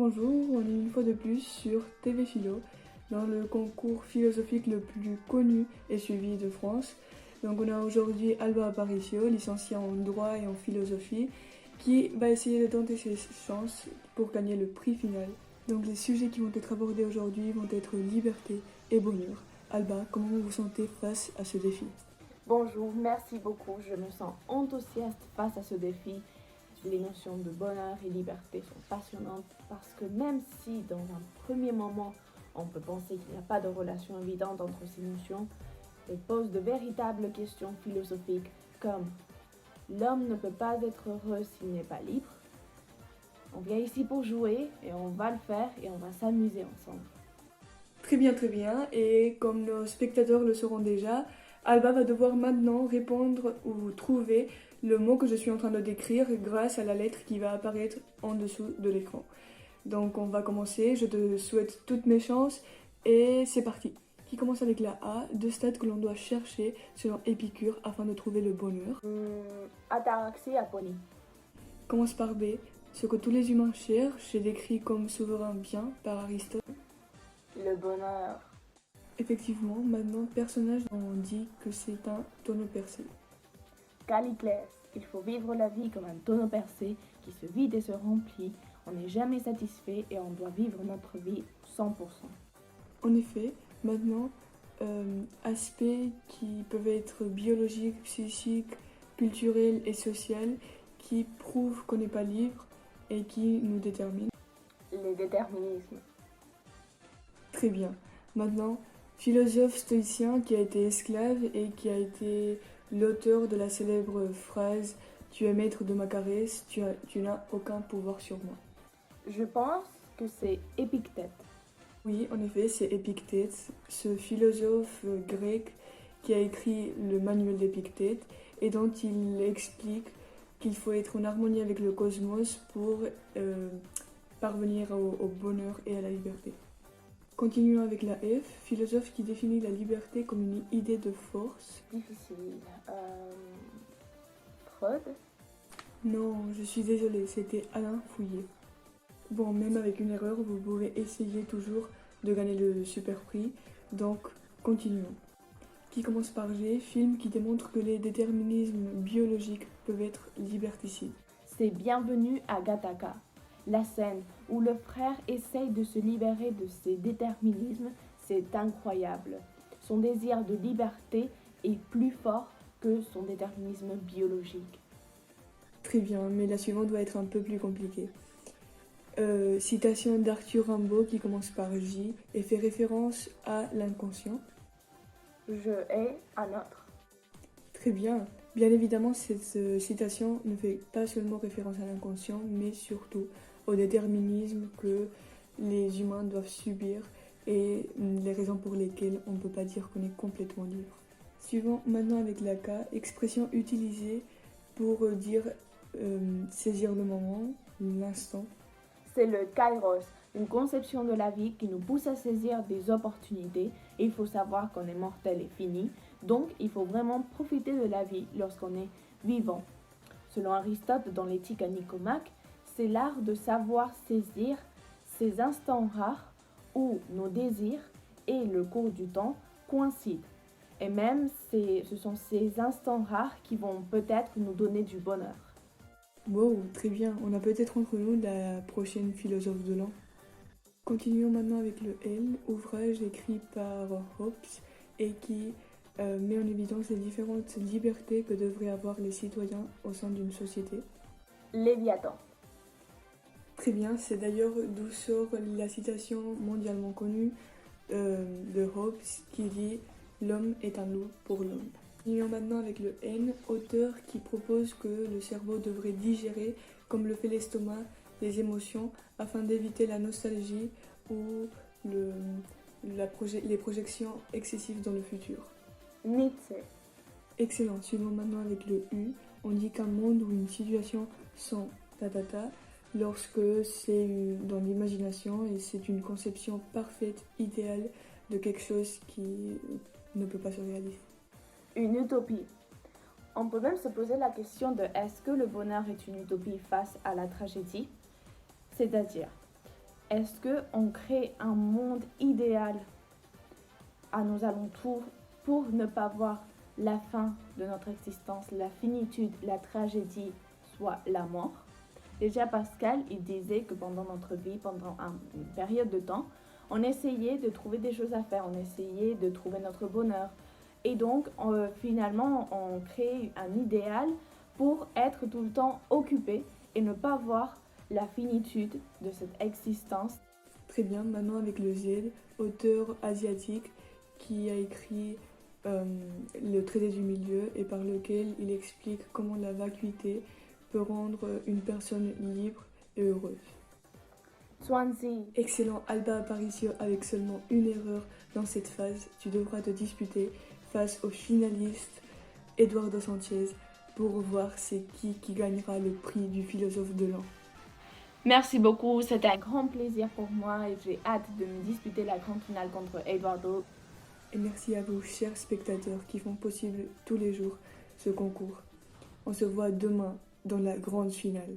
Bonjour, on est une fois de plus sur TV Philo, dans le concours philosophique le plus connu et suivi de France. Donc on a aujourd'hui Alba Aparicio, licenciée en droit et en philosophie, qui va essayer de tenter ses chances pour gagner le prix final. Donc les sujets qui vont être abordés aujourd'hui vont être liberté et bonheur. Alba, comment vous vous sentez face à ce défi? Bonjour, merci beaucoup. Je me sens enthousiaste face à ce défi. Les notions de bonheur et liberté sont passionnantes parce que même si dans un premier moment on peut penser qu'il n'y a pas de relation évidente entre ces notions, elles posent de véritables questions philosophiques comme l'homme ne peut pas être heureux s'il n'est pas libre. On vient ici pour jouer et on va le faire et on va s'amuser ensemble. Très bien. Et comme nos spectateurs le sauront déjà, Alba va devoir maintenant répondre ou trouver le mot que je suis en train de décrire grâce à la lettre qui va apparaître en dessous de l'écran. Donc on va commencer, je te souhaite toutes mes chances et c'est parti. Qui commence avec la A, deux stades que l'on doit chercher selon Épicure afin de trouver le bonheur. Ataraxie, aponie. Commence par B, ce que tous les humains cherchent est décrit comme souverain bien par Aristote. Le bonheur. Effectivement, maintenant, personnage, on dit que c'est un tonneau percé. Caliclès. Il faut vivre la vie comme un tonneau percé qui se vide et se remplit. On n'est jamais satisfait et on doit vivre notre vie 100%. En effet, maintenant, aspects qui peuvent être biologiques, psychiques, culturels et sociaux qui prouvent qu'on n'est pas libre et qui nous déterminent. Les déterminismes. Très bien. Maintenant, philosophe stoïcien qui a été esclave et qui a été l'auteur de la célèbre phrase « Tu es maître de ma caresse, tu n'as aucun pouvoir sur moi ». Je pense que c'est Épictète. Oui, en effet, c'est Épictète, ce philosophe grec qui a écrit le manuel d'Épictète et dont il explique qu'il faut être en harmonie avec le cosmos pour parvenir au bonheur et à la liberté. Continuons avec la F, philosophe qui définit la liberté comme une idée de force. Difficile. Freud. Non, je suis désolée, c'était Alain Fouillé. Bon, même avec une erreur, vous pouvez essayer toujours de gagner le super prix, donc continuons. Qui commence par G, film qui démontre que les déterminismes biologiques peuvent être liberticides. C'est Bienvenue à Gattaca. La scène où le frère essaye de se libérer de ses déterminismes, c'est incroyable. Son désir de liberté est plus fort que son déterminisme biologique. Très bien, mais la suivante va être un peu plus compliquée. Citation d'Arthur Rimbaud qui commence par J et fait référence à l'inconscient. Je hais un autre. Très bien. Bien évidemment, cette citation ne fait pas seulement référence à l'inconscient, mais surtout au déterminisme que les humains doivent subir et les raisons pour lesquelles on ne peut pas dire qu'on est complètement libre. Suivant maintenant avec la K, expression utilisée pour dire saisir le moment, l'instant. C'est le kairos, une conception de la vie qui nous pousse à saisir des opportunités. Et il faut savoir qu'on est mortel et fini, donc il faut vraiment profiter de la vie lorsqu'on est vivant. Selon Aristote dans l'éthique à Nicomaque, c'est l'art de savoir saisir ces instants rares où nos désirs et le cours du temps coïncident. Et même, ce sont ces instants rares qui vont peut-être nous donner du bonheur. Wow, très bien. On a peut-être entre nous la prochaine philosophe de l'an. Continuons maintenant avec le L, ouvrage écrit par Hobbes et qui met en évidence les différentes libertés que devraient avoir les citoyens au sein d'une société. Léviathan. Très bien, c'est d'ailleurs d'où sort la citation mondialement connue de Hobbes qui dit « L'homme est un loup pour l'homme ». Continuons maintenant avec le N, auteur qui propose que le cerveau devrait digérer, comme le fait l'estomac, les émotions afin d'éviter la nostalgie ou les projections excessives dans le futur. Nietzsche. Excellent. Suivons maintenant avec le U. On dit qu'un monde ou une situation sans tatata lorsque c'est dans l'imagination et c'est une conception parfaite, idéale de quelque chose qui ne peut pas se réaliser. Une utopie. On peut même se poser la question de est-ce que le bonheur est une utopie face à la tragédie? C'est-à-dire, est-ce qu'on crée un monde idéal à nos alentours pour ne pas voir la fin de notre existence, la finitude, la tragédie, soit la mort? Déjà Pascal, il disait que pendant notre vie, pendant une période de temps, on essayait de trouver des choses à faire, on essayait de trouver notre bonheur. Et donc, finalement, on crée un idéal pour être tout le temps occupé et ne pas voir la finitude de cette existence. Très bien, maintenant avec le Z, auteur asiatique qui a écrit le traité du milieu et par lequel il explique comment la vacuité peut rendre une personne libre et heureuse. Swansea. Excellent Alba Aparicio, avec seulement une erreur dans cette phase, tu devras te disputer face au finaliste Eduardo Sanchez pour voir c'est qui gagnera le prix du philosophe de l'an. Merci beaucoup, c'était un grand plaisir pour moi et j'ai hâte de me disputer la grande finale contre Eduardo. Et merci à vous, chers spectateurs, qui font possible tous les jours ce concours. On se voit demain dans la grande finale.